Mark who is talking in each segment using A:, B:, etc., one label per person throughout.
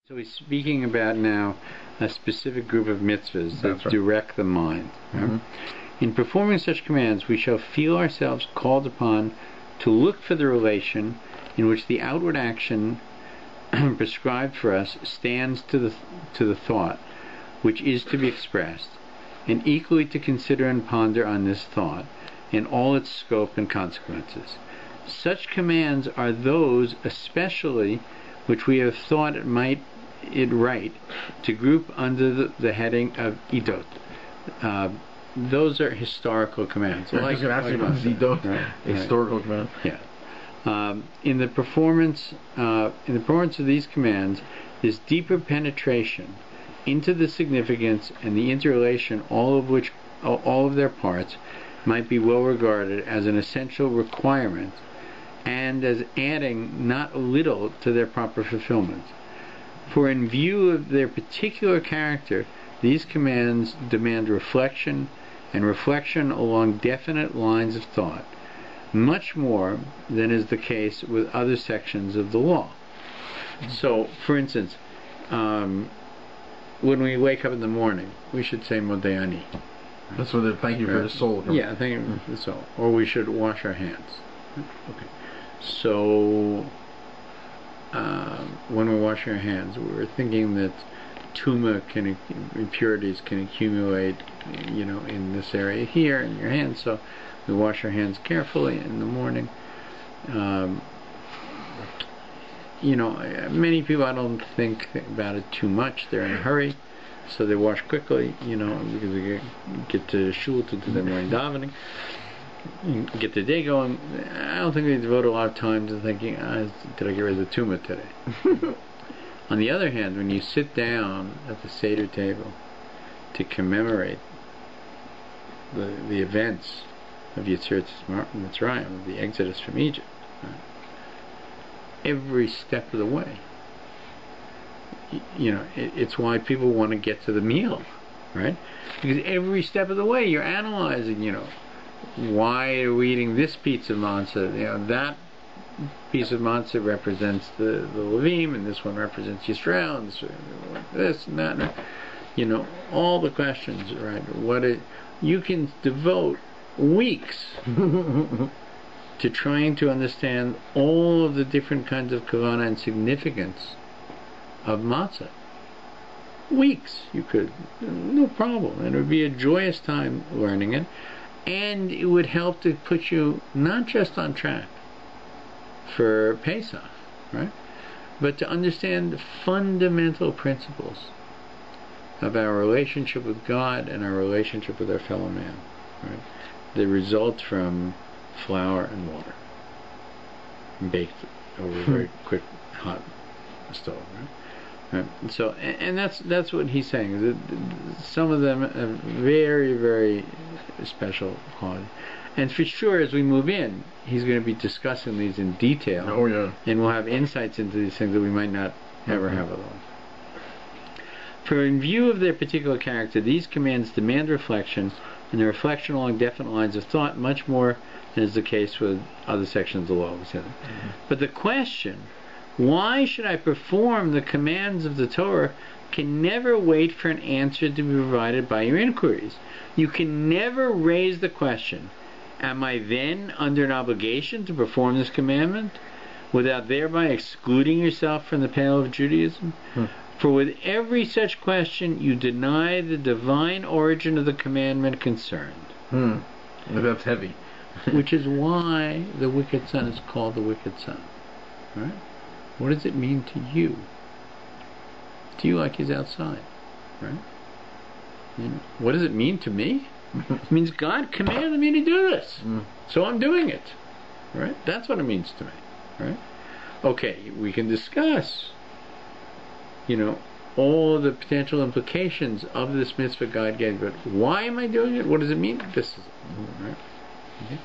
A: So he's speaking about now a specific group of mitzvahs that direct the mind. Right? In performing such commands, we shall feel ourselves called upon to look for the relation in which the outward action prescribed for us stands to the thought which is to be expressed, and equally to consider and ponder on this thought in all its scope and consequences. Such commands are those especially which we have thought it right to group under the heading of idot. Those are historical commands.
B: Historical commands.
A: Yeah. In the performance of these commands, this deeper penetration into the significance and the interrelation, all of their parts, might be well regarded as an essential requirement, and as adding not a little to their proper fulfillment. For in view of their particular character, these commands demand reflection, and reflection along definite lines of thought, much more than is the case with other sections of the law. So, for instance, when we wake up in the morning, we should say Modeh Ani.
B: That's what they thank you for the soul.
A: Yeah, thank you for the soul. Or we should wash our hands. Okay. So, when we wash our hands, we're thinking that impurities can accumulate, in this area here in your hands. So we wash our hands carefully in the morning. Many people, I don't think about it too much. They're in a hurry, so they wash quickly, because they get to shul to do their morning davening, get the day going. I don't think they devote a lot of time to thinking, did I get rid of the tumah today? On the other hand, when you sit down at the Seder table to commemorate the events of Yetziras Mitzrayim, the exodus from Egypt, right? Every step of the way, it's why people want to get to the meal, right? Because every step of the way you're analyzing, why are we eating this piece of matzah? That piece of matzah represents the Levim, and this one represents Yisrael, and this and that. All the questions, right? You can devote weeks to trying to understand all of the different kinds of kavanah and significance of matzah. Weeks, you could, no problem, and it would be a joyous time learning it, and it would help to put you not just on track for Pesach, right? But to understand the fundamental principles of our relationship with God and our relationship with our fellow man, right? They result from flour and water, baked over a very quick, hot stove, right? So, and that's what he's saying. Some of them have very, very special quality. And for sure, as we move in, he's going to be discussing these in detail.
B: Oh, yeah.
A: And we'll have insights into these things that we might not ever have otherwise. For in view of their particular character, these commands demand reflection, and the reflection along definite lines of thought much more than is the case with other sections of the law. But the question, why should I perform the commands of the Torah, can never wait for an answer to be provided by your inquiries. You can never raise the question, am I then under an obligation to perform this commandment, without thereby excluding yourself from the pale of Judaism? For with every such question, you deny the divine origin of the commandment concerned.
B: That's heavy.
A: Which is why the wicked son is called the wicked son. Right? What does it mean to you? To you, like he's outside. Right? What does it mean to me? It means God commanded me to do this, so I'm doing it. Right? That's what it means to me. Right? Okay, we can discuss, all the potential implications of this mitzvah God gave, but why am I doing it? What does it mean? This is it. Right? Okay.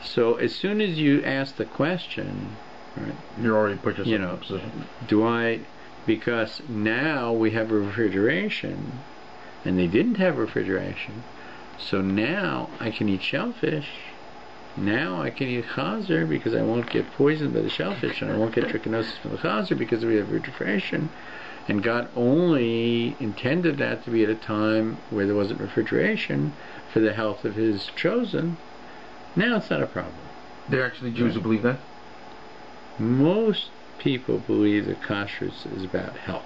A: So as soon as you ask the question, right,
B: you're already put yourself in a position.
A: Because now we have refrigeration, and they didn't have refrigeration, so now I can eat shellfish. Now I can eat chazer because I won't get poisoned by the shellfish, and I won't get trichinosis from the chazer because we have refrigeration. And God only intended that to be at a time where there wasn't refrigeration for the health of His chosen. Now it's not a problem.
B: There are actually Jews who believe that?
A: Most people believe that kashrus is about health.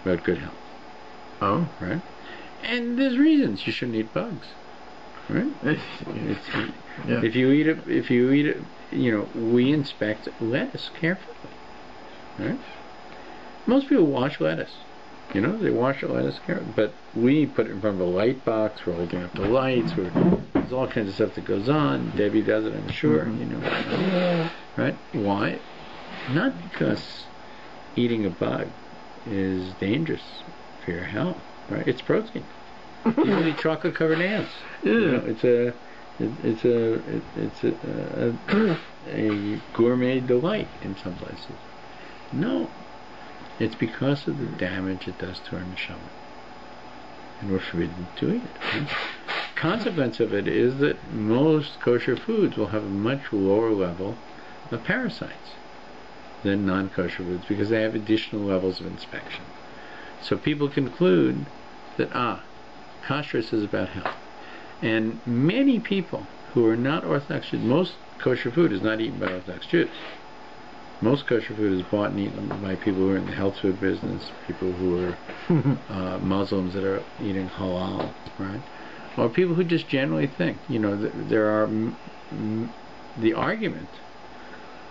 A: About good health.
B: Oh.
A: Right? And there's reasons you shouldn't eat bugs. Right?
B: Yeah.
A: If you eat it, we inspect lettuce carefully. Right? Most people wash lettuce. They wash the lettuce carefully. But we put it in front of a light box, we're holding up the lights, there's all kinds of stuff that goes on. Debbie does it, I'm sure. Right? Why? Not because eating a bug is dangerous for your health. Right? It's protein. You eat chocolate covered ants.
B: Yeah.
A: It's a gourmet delight in some places. No, it's because of the damage it does to our neshama, and we're forbidden to eat it. Right? Consequence of it is that most kosher foods will have a much lower level of parasites than non-kosher foods because they have additional levels of inspection. So people conclude that kashrus is about health. And many people who are not Orthodox Jews, most kosher food is not eaten by Orthodox Jews. Most kosher food is bought and eaten by people who are in the health food business, people who are Muslims that are eating halal, right? Or people who just generally think, there are the argument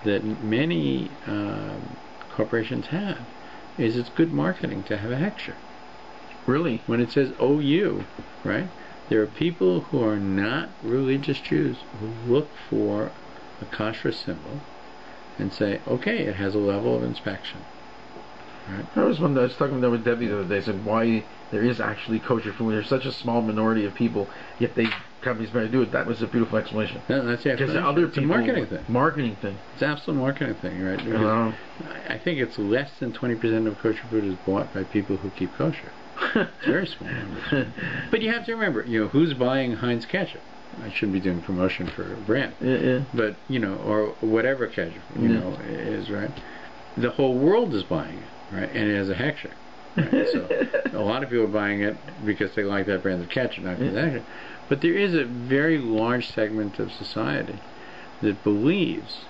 A: that many corporations have is it's good marketing to have a hechsher.
B: Really?
A: When it says OU, right? There are people who are not religious Jews who look for a kosher symbol and say, okay, it has a level of inspection. Right?
B: I was talking with Debbie the other day. I said, why there is actually kosher food. There's such a small minority of people, yet companies better do it. That was a beautiful explanation.
A: No, that's the explanation.
B: Because other people,
A: it's a marketing thing.
B: Marketing thing.
A: It's an absolute marketing thing, right? Because I think it's less than 20% of kosher food is bought by people who keep kosher. It's very small numbers. But you have to remember, who's buying Heinz ketchup? I shouldn't be doing promotion for a brand.
B: Yeah.
A: But, or whatever ketchup, is, right? The whole world is buying it, right? And it has a hechsher. Right? So a lot of people are buying it because they like that brand of ketchup, not because of the hechsher. But there is a very large segment of society that believes,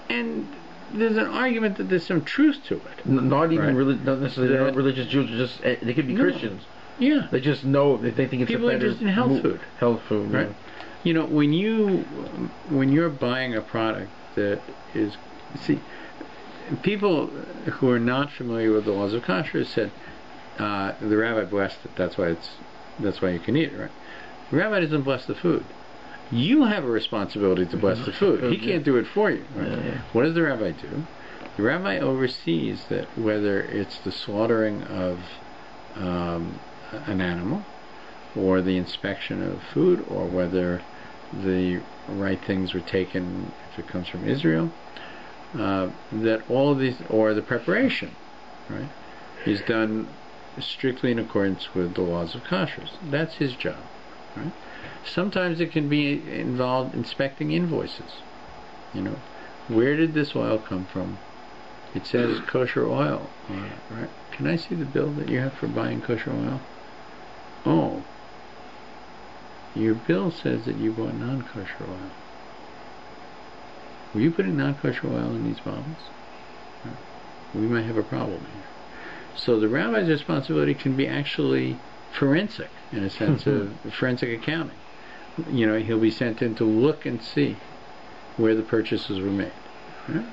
A: and there's an argument that there's some truth to it.
B: Not even not necessarily not religious Jews. Just they could be Christians.
A: Yeah,
B: they just know they think it's
A: people
B: a better
A: are just in health food.
B: Health food,
A: right?
B: Yeah.
A: When you're buying a product that is, people who are not familiar with the laws of kashrus said the rabbi blessed it. That's why you can eat it, right? The rabbi doesn't bless the food. You have a responsibility to bless the food. He can't do it for you. Right?
B: Yeah.
A: What does the rabbi do? The rabbi oversees that whether it's the slaughtering of an animal or the inspection of food or whether the right things were taken if it comes from Israel, that all of these, or the preparation, right, is done strictly in accordance with the laws of kashrus. That's his job. Right? Sometimes it can be involved inspecting invoices. Where did this oil come from? It says kosher oil on it, right? Can I see the bill that you have for buying kosher oil? Oh, your bill says that you bought non-kosher oil. Were you putting non-kosher oil in these bottles? Right. We might have a problem here. So the rabbi's responsibility can be actually forensic, in a sense of forensic accounting. He'll be sent in to look and see where the purchases were made. Right?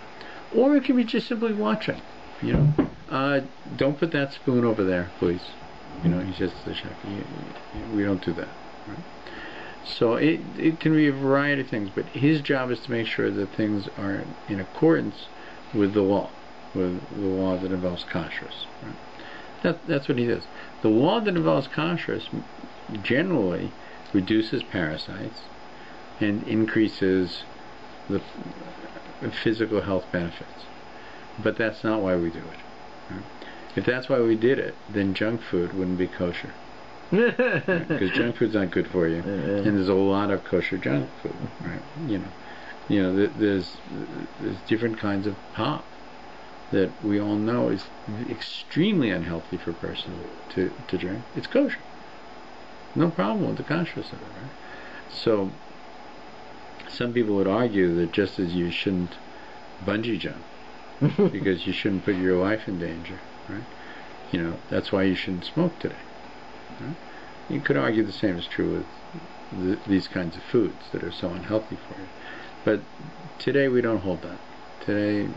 A: Or it can be just simply watching. Don't put that spoon over there, please. He says to the chef, we don't do that. Right? So it can be a variety of things, but his job is to make sure that things are in accordance with the law that involves kashrus. Right? That's what he does. The law that involves kashrus generally reduces parasites and increases the physical health benefits. But that's not why we do it. Right? If that's why we did it, then junk food wouldn't be kosher. Because junk food's not good for you, and there's a lot of kosher junk food. Right? There's different kinds of pop that we all know is extremely unhealthy for a person to drink, it's kosher. No problem with the consciousness of it, right? So some people would argue that just as you shouldn't bungee jump because you shouldn't put your life in danger, right? You know, that's why you shouldn't smoke today. Right? You could argue the same is true with these kinds of foods that are so unhealthy for you. But today we don't hold that. Today,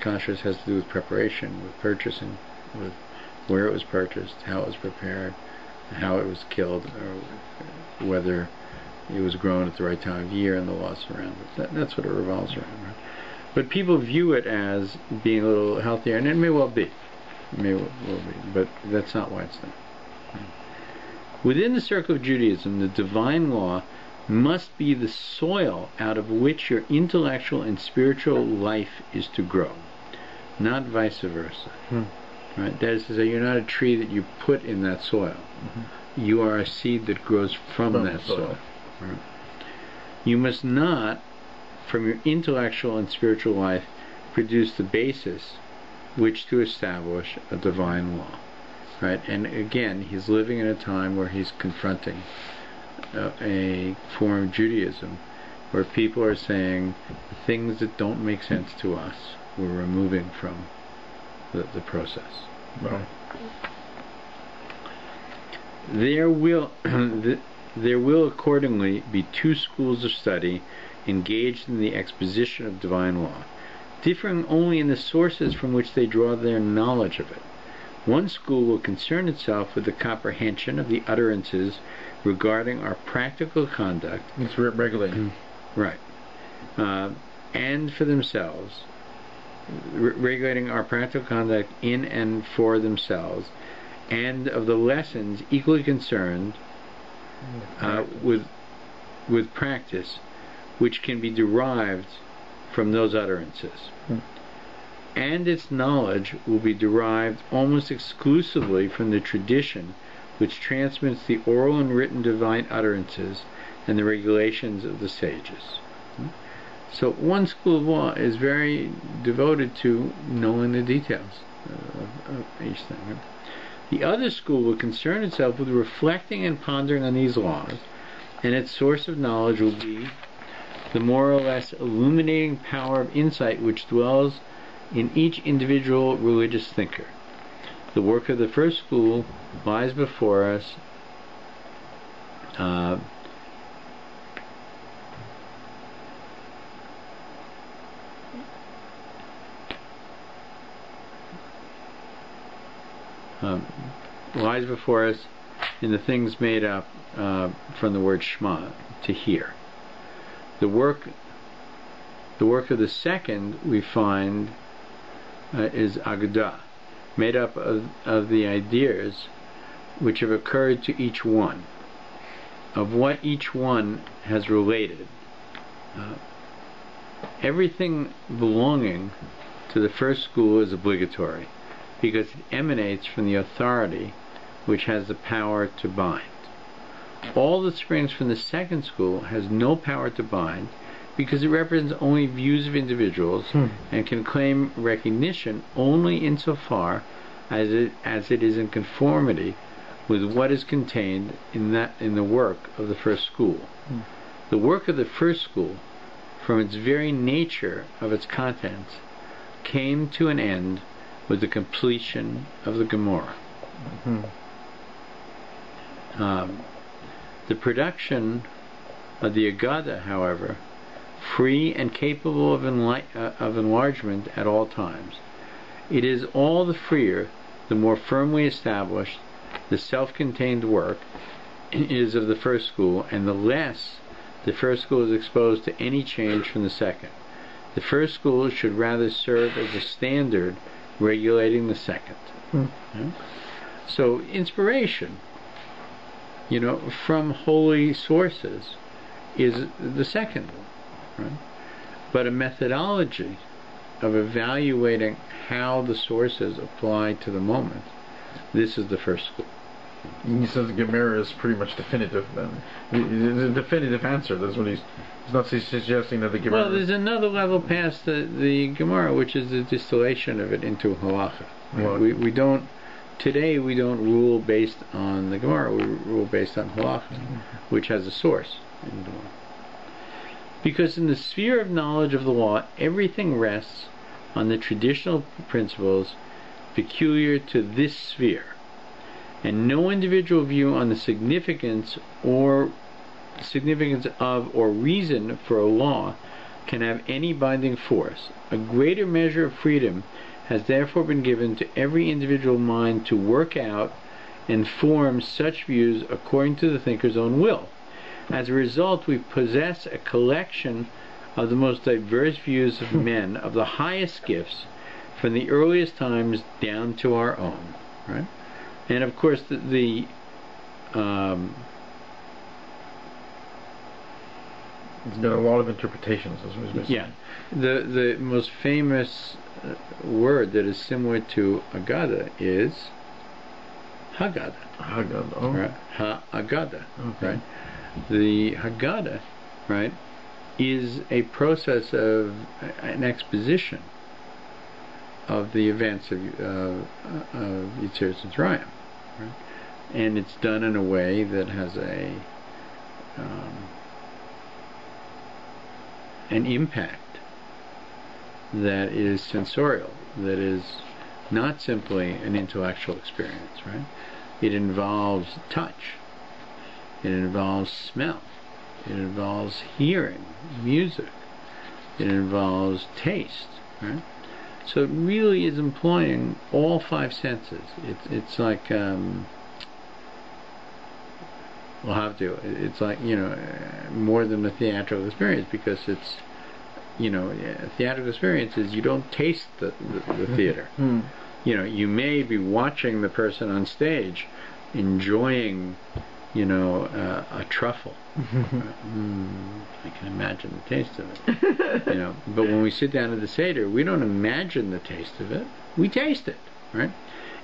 A: consciousness has to do with preparation, with purchasing, with where it was purchased, how it was prepared, how it was killed, or whether it was grown at the right time of year and the laws around it. That's what it revolves around. Right? But people view it as being a little healthier, and it may well be. It may well be, but that's not why it's done. Within the circle of Judaism, the divine law must be the soil out of which your intellectual and spiritual life is to grow, not vice versa. Right? That is to say, you're not a tree that you put in that soil. You are a seed that grows from that soil. Right? You must not, from your intellectual and spiritual life, produce the basis which to establish a divine law. Right? And again, he's living in a time where he's confronting a form of Judaism where people are saying things that don't make sense to us we're removing from the process.
B: Right.
A: There will accordingly be two schools of study engaged in the exposition of divine law, differing only in the sources from which they draw their knowledge of it. One school will concern itself with the comprehension of the utterances regarding our practical conduct.
B: It's regulating.
A: Right. And for themselves, regulating our practical conduct in and for themselves, and of the lessons equally concerned with practice, which can be derived from those utterances. And its knowledge will be derived almost exclusively from the tradition which transmits the oral and written divine utterances and the regulations of the sages. So one school of law is very devoted to knowing the details of each thing. The other school will concern itself with reflecting and pondering on these laws, and its source of knowledge will be the more or less illuminating power of insight which dwells in each individual religious thinker. The work of the first school lies before us in the things made up from the word Shema, to hear. The work of the second we find is Agadah, made up of the ideas which have occurred to each one, of what each one has related. Everything belonging to the first school is obligatory, because it emanates from the authority which has the power to bind. All that springs from the second school has no power to bind, because it represents only views of individuals and can claim recognition only insofar as it is in conformity with what is contained in the work of the first school. The work of the first school, from its very nature of its contents, came to an end with the completion of the Gemara. The production of the Agadah, however, free and capable of enlargement at all times, it is all the freer the more firmly established the self-contained work is of the first school, and the less the first school is exposed to any change from the second. The first school should rather serve as a standard regulating the second. So inspiration, from holy sources is the second one, right? But a methodology of evaluating how the sources apply to the moment, this is the first school.
B: He says the Gemara is pretty much definitive. Then the definitive answer. That's what he's not suggesting that the Gemara.
A: Well, there's another level past the Gemara, which is the distillation of it into halacha. Right? We don't today. We don't rule based on the Gemara. We rule based on halacha, which has a source in the Gemara. Because in the sphere of knowledge of the law, everything rests on the traditional principles peculiar to this sphere, and no individual view on the significance of or reason for a law can have any binding force. A greater measure of freedom has therefore been given to every individual mind to work out and form such views according to the thinker's own will. As a result, we possess a collection of the most diverse views of men of the highest gifts from the earliest times down to our own, right? And of course there's
B: been a lot of interpretations.
A: Yeah, the most famous word that is similar to Agada is Haggadah.
B: Haggadah. Oh.
A: Right? Haggadah.
B: Okay.
A: Right. The Haggadah, right, is a process of an exposition of the events of Yetziras Mitzrayim, right? And it's done in a way that has an impact that is sensorial, that is not simply an intellectual experience, right? It involves touch, it involves smell, it involves hearing, music, it involves taste, right? So it really is employing all five senses. It's like it's like, more than a theatrical experience, because it's, a theatrical experience is you don't taste the theater. You may be watching the person on stage enjoying, a truffle. I can imagine the taste of it. But when we sit down at the Seder, we don't imagine the taste of it. We taste it, right?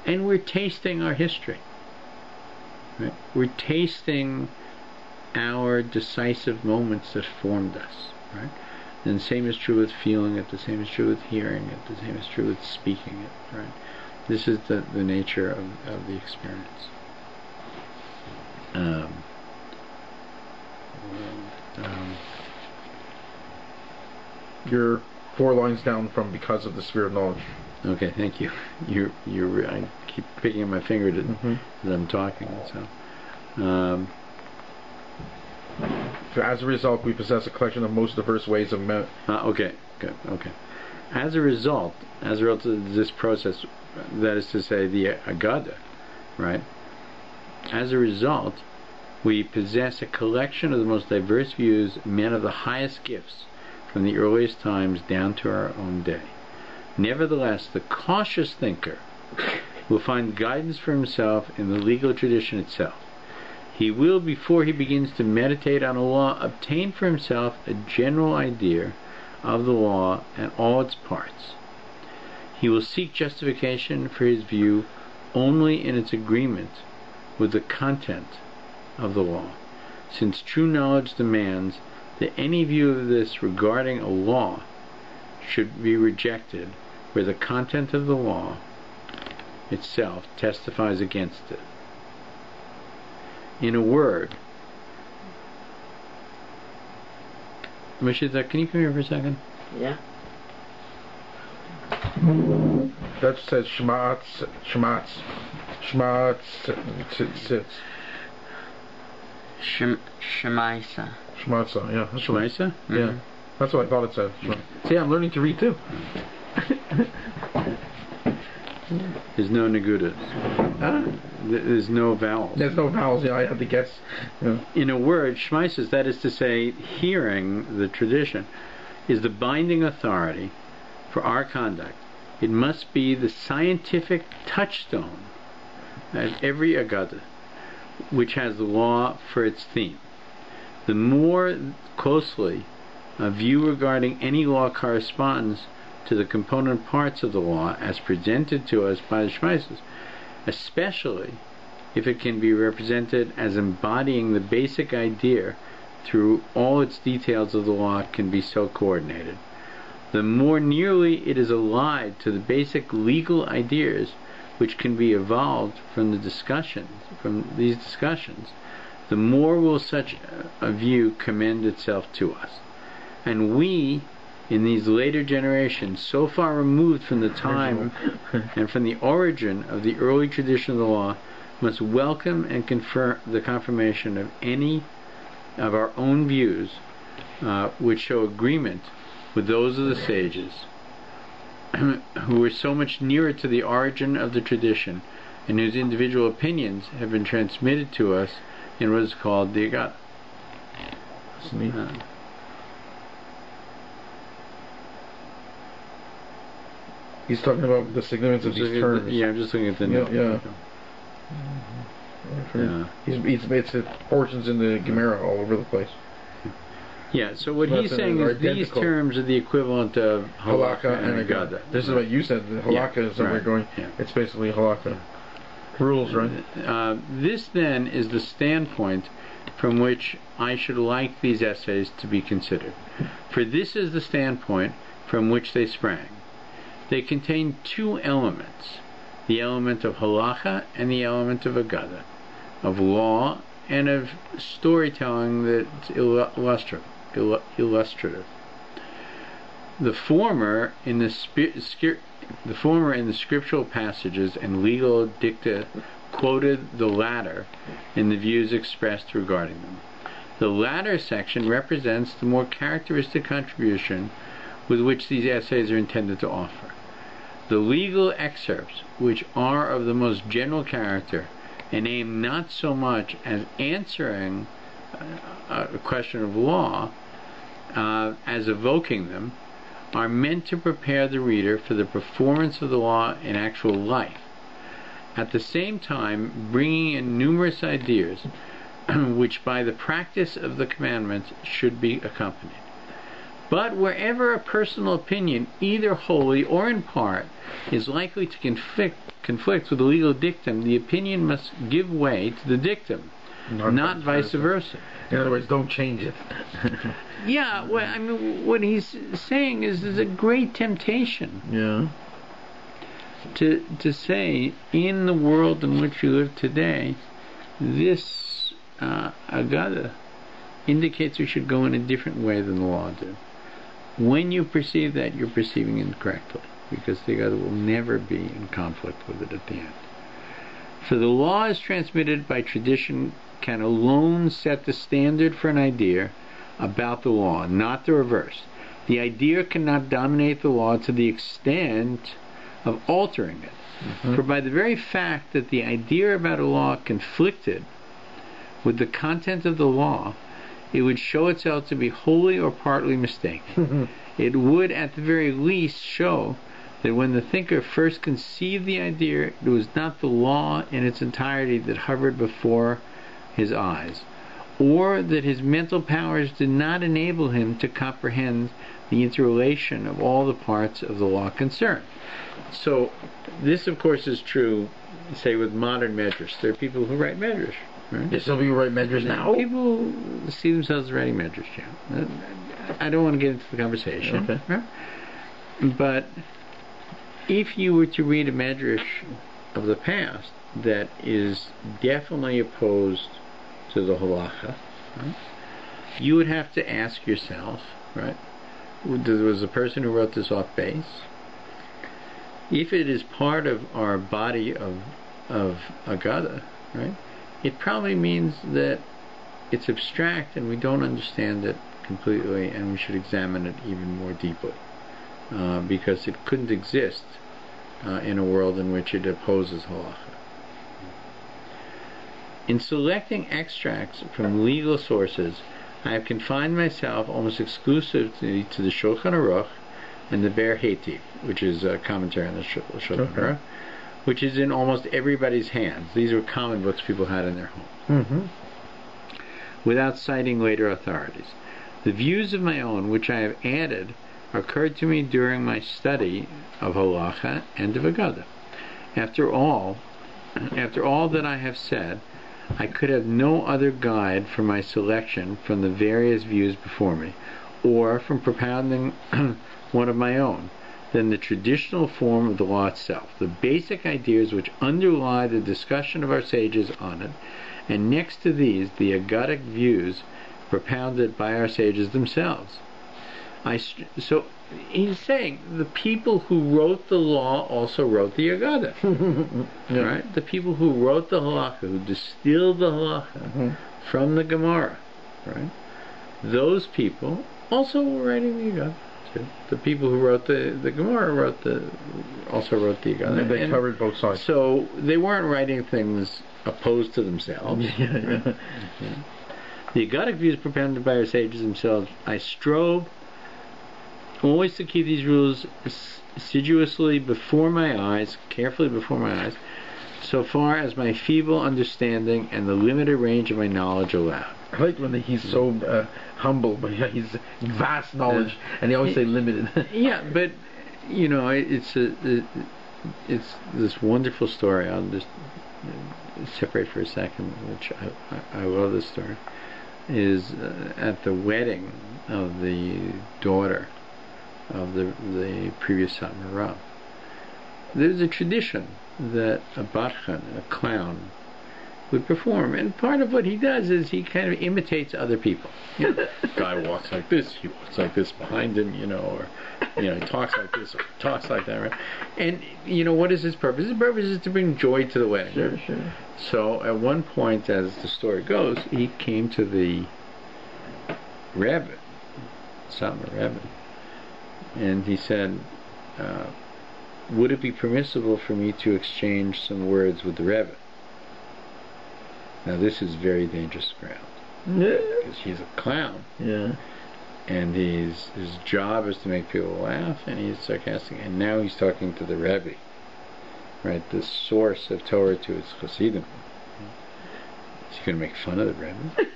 A: And we're tasting our history. Right? We're tasting our decisive moments that formed us, right? And the same is true with feeling it, the same is true with hearing it, the same is true with speaking it, right? This is the nature of the experience.
B: You're 4 lines down from because of the sphere of knowledge.
A: Okay, thank you. I keep picking at my finger as I'm talking. So
B: as a result, we possess a collection of most diverse ways of
A: okay. As a result of this process, that is to say, the Agada, right? As a result, we possess a collection of the most diverse views, men of the highest gifts, from the earliest times down to our own day. Nevertheless, the cautious thinker will find guidance for himself in the legal tradition itself. He will, before he begins to meditate on a law, obtain for himself a general idea of the law and all its parts. He will seek justification for his view only in its agreement with the content of the law, since true knowledge demands that any view of this regarding a law should be rejected where the content of the law itself testifies against it. In a word, Mishita, can you come here for a second?
C: Yeah.
B: That says Shmatz.
C: Shemaisa.
B: Shmatza, yeah. That's what,
A: Shmaisa?
B: yeah. That's what I thought it said. See, I'm learning to read too.
A: There's no negudas. There's no vowels.
B: There's no vowels, I had to guess. Yeah.
A: In a word, Shmaisis, that is to say, hearing the tradition, is the binding authority for our conduct. It must be the scientific touchstone at every Agada, which has the law for its theme. The more closely a view regarding any law corresponds to the component parts of the law as presented to us by the Shmaisis, especially if it can be represented as embodying the basic idea through all its details of the law can be so coordinated. The more nearly it is allied to the basic legal ideas which can be evolved from these discussions, the more will such a view commend itself to us. And we, in these later generations, so far removed from the time and from the origin of the early tradition of the law, must welcome and confirm the confirmation of any of our own views which show agreement with those of the sages who were so much nearer to the origin of the tradition and whose individual opinions have been transmitted to us in what is called the Agada.
B: He's talking about the significance of these terms.
A: Yeah, I'm just looking at the note.
B: It's portions in the Gemara all over the place.
A: Yeah, so what he's saying is these terms are the equivalent of halakha and agada.
B: This is what you said. The halakha is somewhere going. Yeah. It's basically halakha. Rules, right?
A: This then is the standpoint from which I should like these essays to be considered. For this is the standpoint from which they sprang. They contain two elements, the element of halakha and the element of agada, of law and of storytelling that's illustrative. The former in the scriptural passages and legal dicta quoted the latter in the views expressed regarding them. The latter section represents the more characteristic contribution with which these essays are intended to offer. The legal excerpts, which are of the most general character and aim not so much as answering a question of law as evoking them, are meant to prepare the reader for the performance of the law in actual life, at the same time bringing in numerous ideas which by the practice of the commandments should be accompanied. But wherever a personal opinion, either wholly or in part, is likely to conflict with the legal dictum, the opinion must give way to the dictum, not vice versa.
B: In other words, don't change it.
A: Yeah, well, I mean, what he's saying is there's a great temptation.
B: Yeah.
A: To say, in the world in which we live today, this agada indicates we should go in a different way than the law did. When you perceive that, you're perceiving incorrectly, because the agada will never be in conflict with it at the end. For the law is transmitted by tradition can alone set the standard for an idea about the law, not the reverse. The idea cannot dominate the law to the extent of altering it. For by the very fact that the idea about a law conflicted with the content of the law, it would show itself to be wholly or partly mistaken. It would at the very least show that when the thinker first conceived the idea, it was not the law in its entirety that hovered before his eyes, or that his mental powers did not enable him to comprehend the interrelation of all the parts of the law concerned. So this of course is true, say, with modern medrash. There are people who write medrash, right?
B: There's some people who write medrash now?
A: People see themselves writing medrash, yeah. I don't want to get into the conversation,
B: okay.
A: Right? But if you were to read a medrash of the past that is definitely opposed to the halacha, right, you would have to ask yourself, right, was the person who wrote this off base? If it is part of our body of agada, right, it probably means that it's abstract and we don't understand it completely, and we should examine it even more deeply, because it couldn't exist in a world in which it opposes halacha. In selecting extracts from legal sources, I have confined myself almost exclusively to the Shulchan Aruch and the Ber Hetiv, which is a commentary on the Shulchan Aruch, which is in almost everybody's hands. These were common books people had in their homes, without citing later authorities. The views of my own, which I have added, occurred to me during my study of halacha and of agada. After all, After all that I have said, I could have no other guide for my selection from the various views before me, or from propounding one of my own, than the traditional form of the law itself, the basic ideas which underlie the discussion of our sages on it, and next to these, the agadic views propounded by our sages themselves. So he's saying the people who wrote the law also wrote the Agada. Yeah. Right? The people who wrote the Halakha, who distilled the Halakha from the Gemara, right? Those people also were writing the Agada. The people who wrote the Gemara also wrote the Agada.
B: And they covered both sides.
A: So they weren't writing things opposed to themselves. Right? Yeah. The Agadic views propounded by our sages themselves, I strove always to keep these rules assiduously before my eyes, carefully before my eyes, so far as my feeble understanding and the limited range of my knowledge allowed.
B: I like when he's so humble, but he's vast knowledge, and he always say limited.
A: Yeah, but you know, it's this wonderful story. I'll just separate for a second, which I love this story. Is at the wedding of the daughter of the previous Satmar. There's a tradition that a batchan, a clown, would perform, and part of what he does is he kind of imitates other people. You know, guy walks like this, he walks like this behind him, you know, or he talks like this, or talks like that, right? And what is his purpose? His purpose is to bring joy to the wedding.
B: Sure.
A: So at one point, as the story goes, he came to the Rabbi, Satmar Rabbi, and he said, would it be permissible for me to exchange some words with the Rebbe? Now this is very dangerous ground.
B: Yeah.
A: Because he's a clown.
B: Yeah. And
A: his job is to make people laugh, and he's sarcastic, and now he's talking to the Rebbe. Right? The source of Torah to its Chassidim. Is he going to make fun of the Rebbe?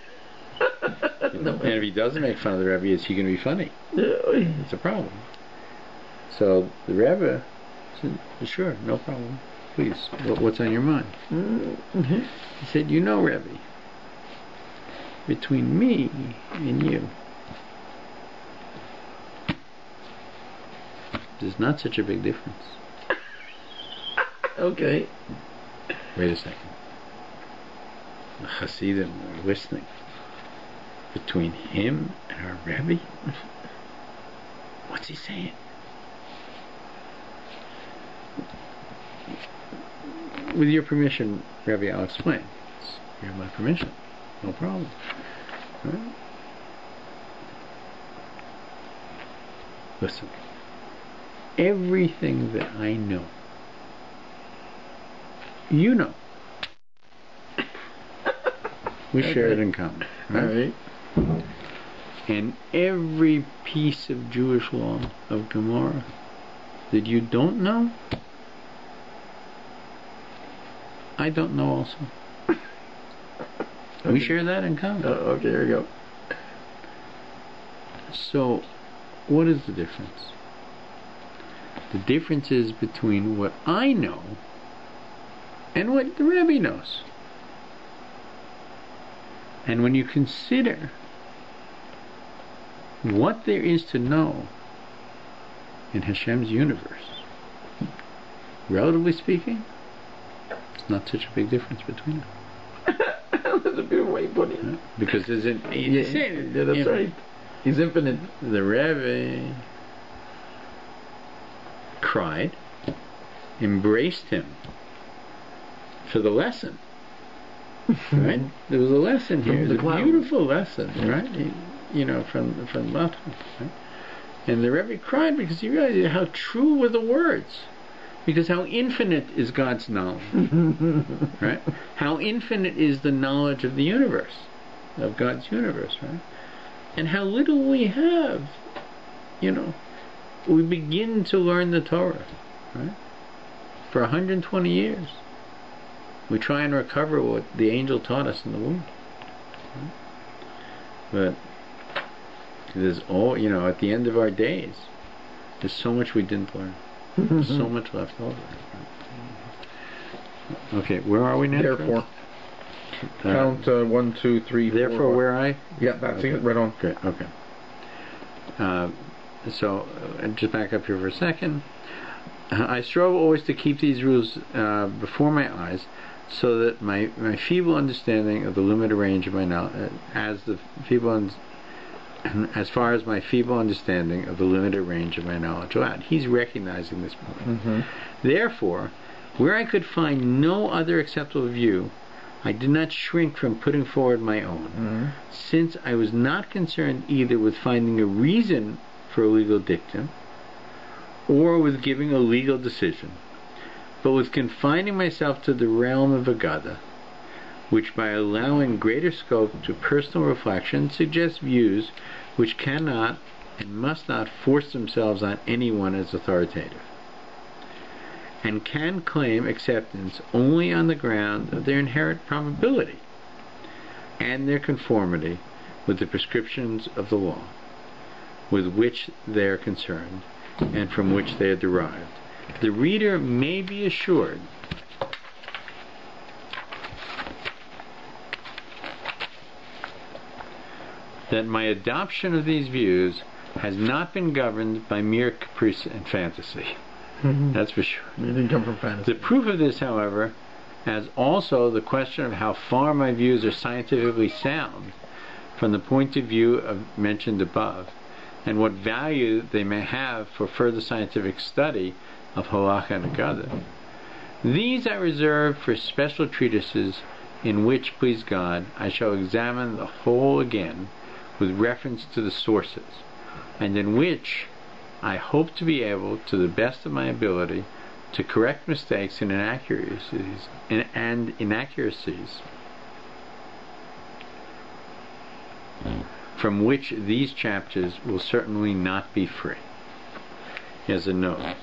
A: No. And if he doesn't make fun of the Rebbe, is he going to be funny? It's a problem. So the Rebbe said, sure, no problem. Please, what's on your mind? He said, Rebbe, between me and you, there's not such a big difference.
B: Okay.
A: Wait a second. The Hasidim are listening. Between him and our Rebbe? What's he saying? With your permission, Rabbi, I'll explain. You have my permission. No problem. Right? Listen. Everything that I know, you know. We share it in common. Right? And every piece of Jewish law, of Gemara, that you don't know, I don't know also. Okay. We share that in common.
B: Okay, here we go.
A: So, what is the difference? The difference is between what I know and what the Rebbe knows. And when you consider what there is to know in Hashem's universe, relatively speaking, it's not such a big difference between them.
B: That's a beautiful way of putting it.
A: Yeah? Because there's
B: that's right. He's infinite.
A: The Rebbe cried, embraced him for the lesson. Right? There was a lesson here. It was a beautiful lesson, right? From Latin. Right? And the Rebbe cried because he realized how true were the words. Because how infinite is God's knowledge. Right? How infinite is the knowledge of the universe, of God's universe, right? And how little we have. We begin to learn the Torah, right? For 120 years. We try and recover what the angel taught us in the womb. Right? But there's at the end of our days, there's so much we didn't learn. There's so much left over. Right? Okay, where are we now?
B: Therefore. Count 1, 2, 3, 4.
A: Therefore, where I?
B: Yeah, that's it. Right on.
A: Good. Okay. So, just back up here for a second. I strove always to keep these rules before my eyes, so that my feeble understanding of the limited range of my knowledge, as far as my feeble understanding of the limited range of my knowledge allowed. He's recognizing this point. Therefore, where I could find no other acceptable view, I did not shrink from putting forward my own, since I was not concerned either with finding a reason for a legal dictum, or with giving a legal decision, but with confining myself to the realm of Agada, which by allowing greater scope to personal reflection suggests views which cannot and must not force themselves on anyone as authoritative, and can claim acceptance only on the ground of their inherent probability and their conformity with the prescriptions of the law with which they are concerned and from which they are derived. The reader may be assured that my adoption of these views has not been governed by mere caprice and fantasy. That's for sure.
B: It didn't come from fantasy.
A: The proof of this, however, as also the question of how far my views are scientifically sound from the point of view of mentioned above, and what value they may have for further scientific study of Halacha and Agada. These I reserve for special treatises in which, please God, I shall examine the whole again with reference to the sources, and in which I hope to be able, to the best of my ability, to correct mistakes and inaccuracies from which these chapters will certainly not be free. Here's a note.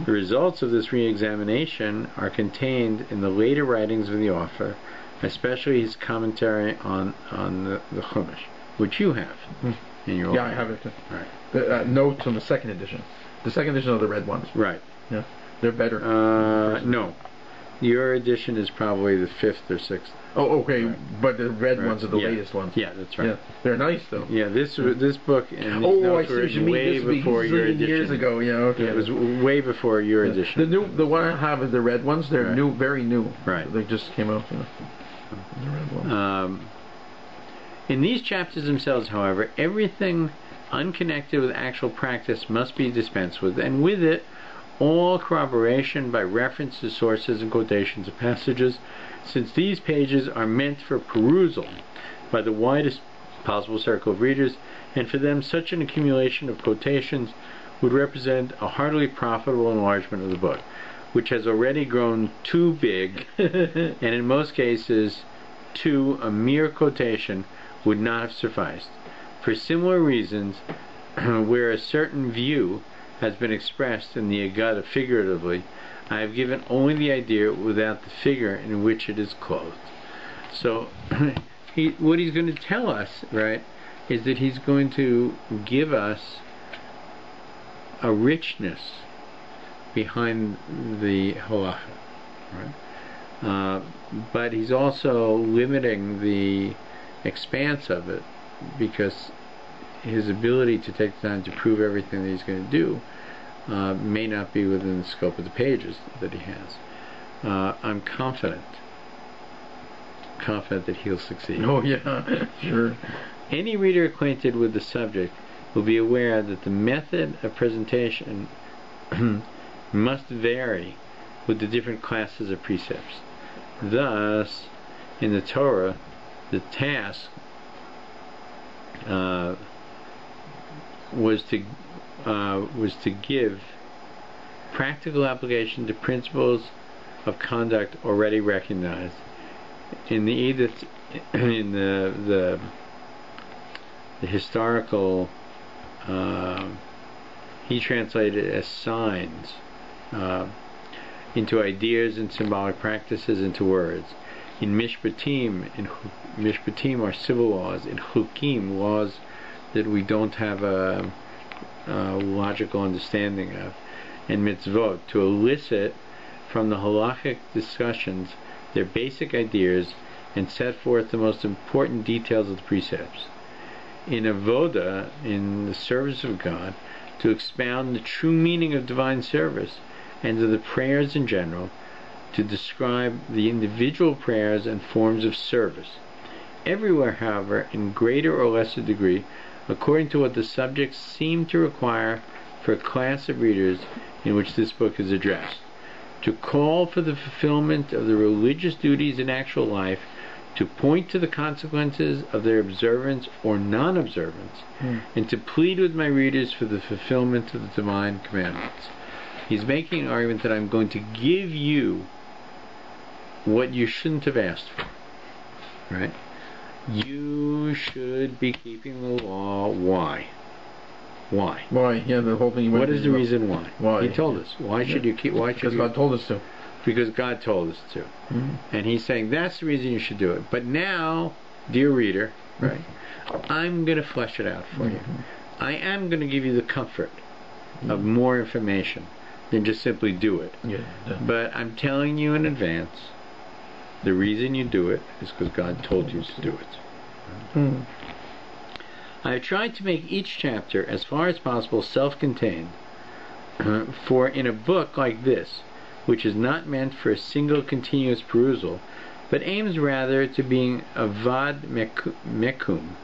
A: The results of this re-examination are contained in the later writings of the author, especially his commentary on the Chumash, which you have in your
B: I have it.
A: Right.
B: The notes on the second edition. The second edition are the red ones.
A: Right.
B: Yeah. They're better.
A: No. Your edition is probably the 5th or 6th.
B: Oh, okay. Right. But the red ones are the
A: yeah.
B: latest ones.
A: Yeah, that's right.
B: Yeah. They're nice, though.
A: Yeah, this book and these
B: I
A: notes
B: see
A: were
B: what you mean.
A: way before your edition.
B: Years ago, yeah, okay.
A: Yeah, it was way before your edition.
B: The one I have is the red ones. They're new, very new.
A: Right.
B: So they just came out. The red ones.
A: In these chapters themselves, however, everything unconnected with actual practice must be dispensed with, and with it, all corroboration by reference to sources and quotations of passages, since these pages are meant for perusal by the widest possible circle of readers, and for them such an accumulation of quotations would represent a heartily profitable enlargement of the book, which has already grown too big, and in most cases, to a mere quotation would not have sufficed. For similar reasons, where a certain view has been expressed in the Agada figuratively, I have given only the idea without the figure in which it is clothed. So, what he's going to tell us, right, is that he's going to give us a richness behind the halacha, right? But he's also limiting the expanse of it, because his ability to take the time to prove everything that he's going to do may not be within the scope of the pages that he has. I'm confident that he'll succeed.
B: Oh yeah, sure.
A: Any reader acquainted with the subject will be aware that the method of presentation must vary with the different classes of precepts. Thus, in the Torah, the task was to give practical application to principles of conduct already recognized. In the historical, he translated as signs into ideas and symbolic practices into words. In Mishpatim are civil laws. In Chukim, laws that we don't have a logical understanding of. And mitzvot, to elicit from the halachic discussions their basic ideas and set forth the most important details of the precepts. In avoda, in the service of God, to expound the true meaning of divine service and of the prayers in general, to describe the individual prayers and forms of service. Everywhere, however, in greater or lesser degree, according to what the subjects seem to require for a class of readers in which this book is addressed. To call for the fulfillment of the religious duties in actual life, to point to the consequences of their observance or non-observance, and to plead with my readers for the fulfillment of the divine commandments. He's making an argument that I'm going to give you what you shouldn't have asked for. Right? You should be keeping the law. Why? Why?
B: Why? Yeah, the whole thing.
A: What is the reason why?
B: Why?
A: He told us. Why should you keep? Why should
B: because God told us to.
A: Because God told us to. And he's saying that's the reason you should do it. But now, dear reader, right? I'm going to flesh it out for you. I am going to give you the comfort of more information than just simply do it. But I'm telling you in advance, the reason you do it is because God told you to do it. I have tried to make each chapter, as far as possible, self-contained. For in a book like this, which is not meant for a single continuous perusal, but aims rather to being a vad mekum,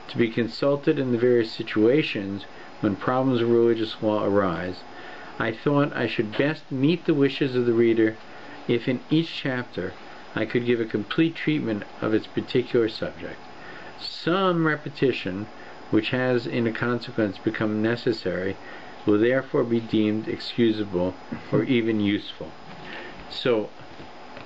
A: to be consulted in the various situations when problems of religious law arise, I thought I should best meet the wishes of the reader if in each chapter I could give a complete treatment of its particular subject. Some repetition, which has in a consequence become necessary, will therefore be deemed excusable or even useful. So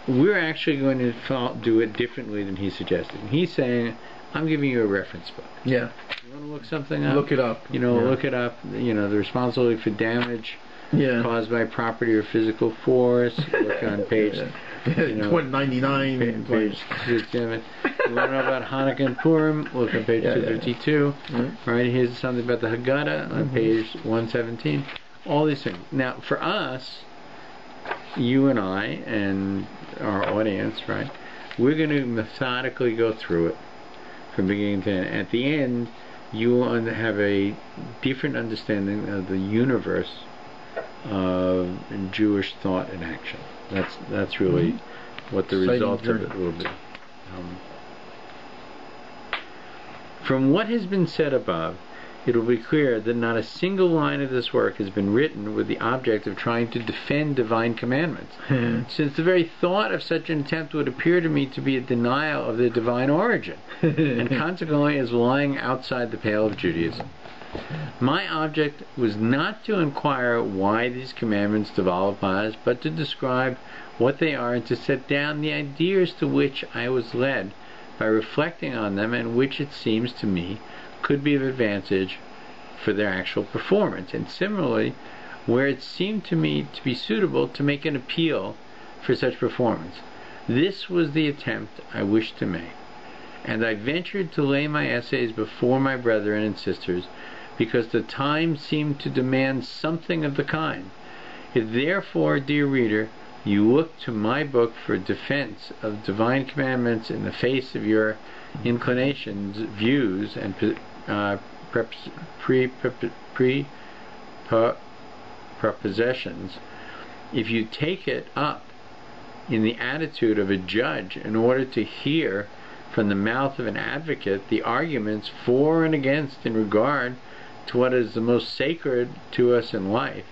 A: we're actually going to do it differently than he suggested. He's saying, I'm giving you a reference book.
B: Yeah.
A: You want to look something up?
B: Look it up.
A: Look it up. The responsibility for damage caused by property or physical force. Look on page
B: 99.
A: Page 257. You want to know about Hanukkah and Purim? Look on page 252. Right, here's something about the Haggadah on page 117. All these things. Now, for us, you and I and our audience, right, we're going to methodically go through it from beginning to end. At the end, you will have a different understanding of the universe of Jewish thought and action. That's really what the result of it will be. From what has been said above, it will be clear that not a single line of this work has been written with the object of trying to defend divine commandments, since the very thought of such an attempt would appear to me to be a denial of their divine origin, and consequently is lying outside the pale of Judaism. My object was not to inquire why these commandments devolve upon us, but to describe what they are and to set down the ideas to which I was led by reflecting on them, and which it seems to me could be of advantage for their actual performance, and similarly where it seemed to me to be suitable to make an appeal for such performance. This was the attempt I wished to make, and I ventured to lay my essays before my brethren and sisters because the time seemed to demand something of the kind. If therefore, dear reader, you look to my book for defense of divine commandments in the face of your inclinations, views, and prepossessions, if you take it up in the attitude of a judge in order to hear from the mouth of an advocate the arguments for and against in regard to what is the most sacred to us in life,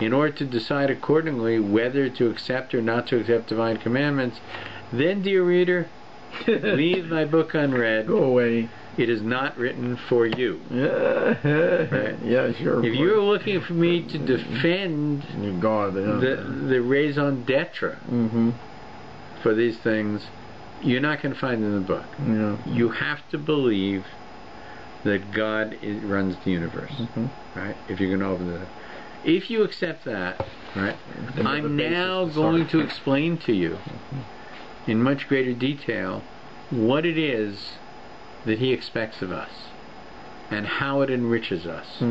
A: in order to decide accordingly whether to accept or not to accept divine commandments, then, dear reader, leave my book unread.
B: Go away.
A: It is not written for you.
B: Right? Yeah, sure.
A: If you're looking for me to defend
B: God,
A: the raison d'etre for these things, you're not going to find it in the book. You have to believe that God runs the universe, right? If you're going to open it up. If you accept that, right, I'm now going to explain to you in much greater detail what it is that he expects of us and how it enriches us.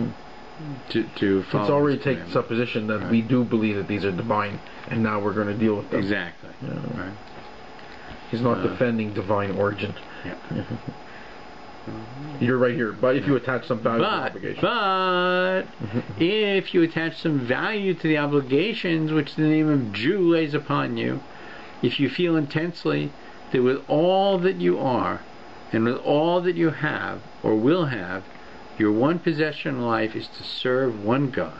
A: to follow.
B: It's already taken supposition that we do believe that these are divine, and now we're going to deal with them.
A: Exactly. Right.
B: He's not defending divine origin.
A: Yeah.
B: You're right here. But if you attach some value to the obligation.
A: But if you attach some value to the obligations which the name of Jew lays upon you, if you feel intensely that with all that you are and with all that you have or will have, your one possession in life is to serve one God,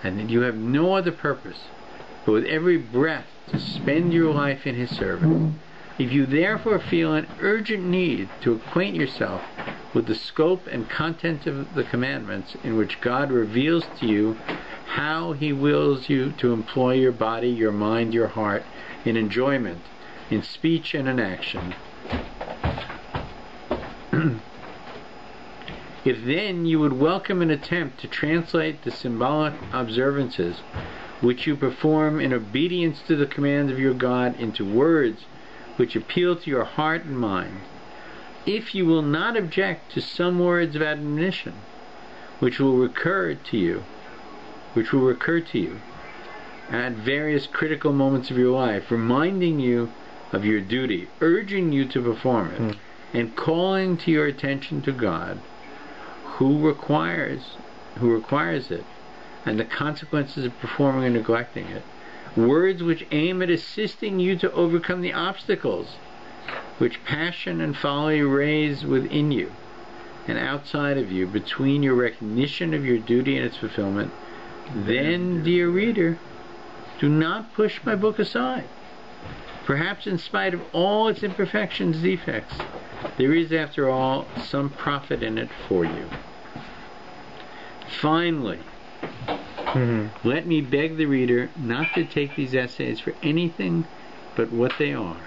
A: and that you have no other purpose but with every breath to spend your life in His service, if you therefore feel an urgent need to acquaint yourself with the scope and content of the commandments in which God reveals to you how He wills you to employ your body, your mind, your heart in enjoyment, in speech and in action, if then you would welcome an attempt to translate the symbolic observances which you perform in obedience to the commands of your God into words which appeal to your heart and mind, if you will not object to some words of admonition which will recur to you at various critical moments of your life, reminding you of your duty, urging you to perform it, and calling to your attention to God, who requires it, and the consequences of performing or neglecting it. Words which aim at assisting you to overcome the obstacles which passion and folly raise within you and outside of you between your recognition of your duty and its fulfillment, then, dear reader, do not push my book aside. Perhaps in spite of all its imperfections, defects, there is, after all, some profit in it for you. Finally, let me beg the reader not to take these essays for anything but what they are,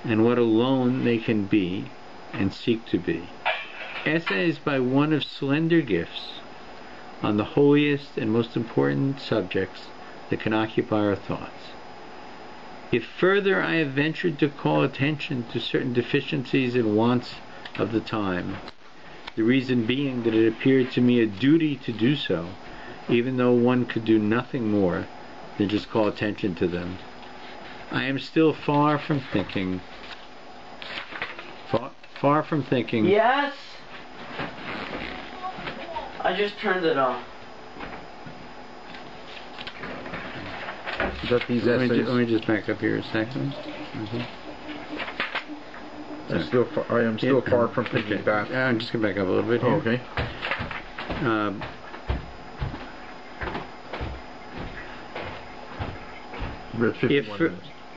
A: and what alone they can be and seek to be. Essays by one of slender gifts on the holiest and most important subjects that can occupy our thoughts. If further I have ventured to call attention to certain deficiencies and wants of the time, the reason being that it appeared to me a duty to do so, even though one could do nothing more than just call attention to them, I am still far from thinking.
C: Yes! I just turned it off.
B: That these essays,
A: let me just back up here a second.
B: I am still far from thinking that.
A: I'm just going to back up a little bit here.
B: Okay.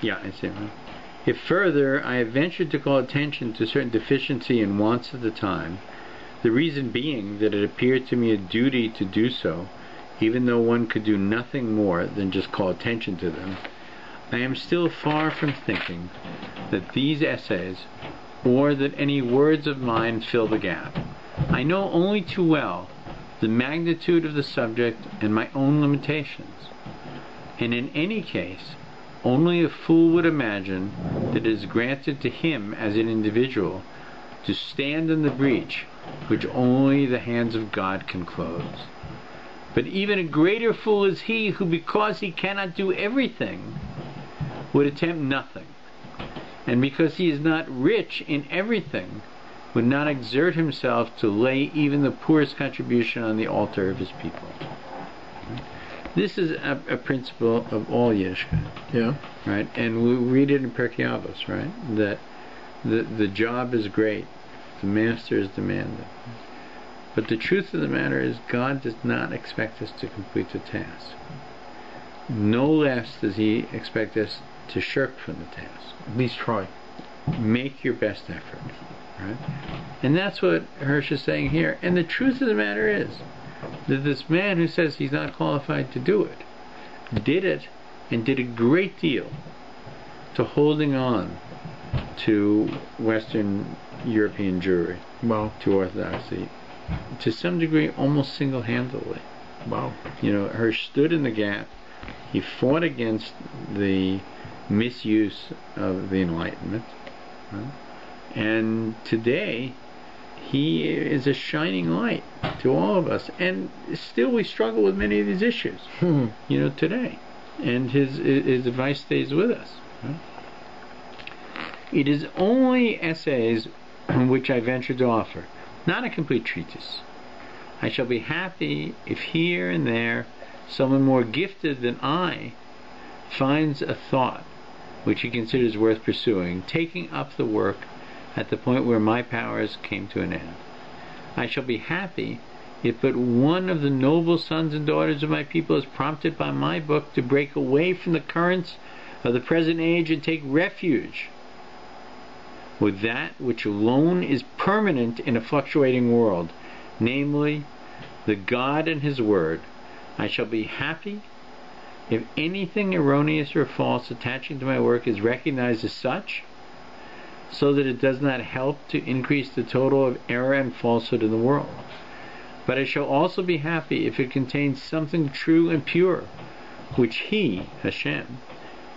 A: I see. If further I have ventured to call attention to certain deficiency and wants of the time, the reason being that it appeared to me a duty to do so, even though one could do nothing more than just call attention to them, I am still far from thinking that these essays, or that any words of mine, fill the gap. I know only too well the magnitude of the subject and my own limitations, and in any case, only a fool would imagine that it is granted to him as an individual to stand in the breach which only the hands of God can close. But even a greater fool is he who, because he cannot do everything, would attempt nothing, and because he is not rich in everything, would not exert himself to lay even the poorest contribution on the altar of his people. This is a principle of all Yiddishkeit.
B: Yeah.
A: Right? And we read it in Pirkei Avos, right? That the job is great, the master is demanded. But the truth of the matter is, God does not expect us to complete the task. No less does He expect us to shirk from the task.
B: At least try.
A: Make your best effort. Right? And that's what Hirsch is saying here. And the truth of the matter is that this man who says he's not qualified to do it, did it, and did a great deal to holding on to Western European Jewry, to Orthodoxy, to some degree almost single-handedly.
B: Wow.
A: Hirsch stood in the gap. He fought against the misuse of the Enlightenment. Right? And today, he is a shining light to all of us, and still we struggle with many of these issues, today, and his advice stays with us. Right? It is only essays which I venture to offer, not a complete treatise. I shall be happy if here and there someone more gifted than I finds a thought which he considers worth pursuing, taking up the work at the point where my powers came to an end. I shall be happy if but one of the noble sons and daughters of my people is prompted by my book to break away from the currents of the present age and take refuge with that which alone is permanent in a fluctuating world, namely, the God and His Word. I shall be happy if anything erroneous or false attaching to my work is recognized as such, so that it does not help to increase the total of error and falsehood in the world. But I shall also be happy if it contains something true and pure, which He, Hashem,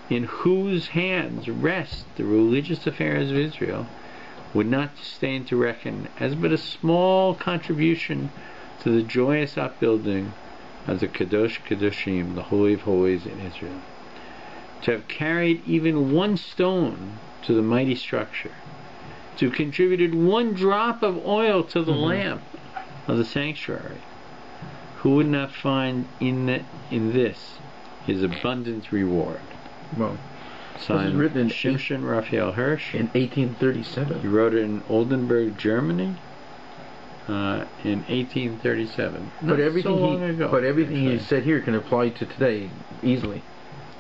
A: in whose hands rest the religious affairs of Israel, would not disdain to reckon as but a small contribution to the joyous upbuilding of the Kadosh Kadoshim, the Holy of Holies in Israel. To have carried even one stone to the mighty structure, to have contributed one drop of oil to the lamp of the sanctuary, who would not find in this his abundant reward?
B: Well,
A: signed
B: written in
A: Samson Rapheal Hirsch
B: in 1837.
A: He wrote it in Oldenburg, Germany, in 1837.
B: But everything he said here can apply to today easily.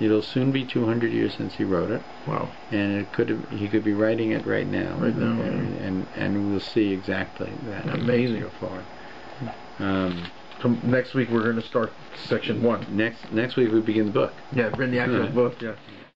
A: It'll soon be 200 years since he wrote it.
B: Wow!
A: And he could be writing it right now.
B: Right now,
A: and we'll see exactly that.
B: Amazing.
A: Go forward.
B: Next week we're going to start section 1.
A: Next week we begin the book.
B: Yeah, bring the actual book. Yeah.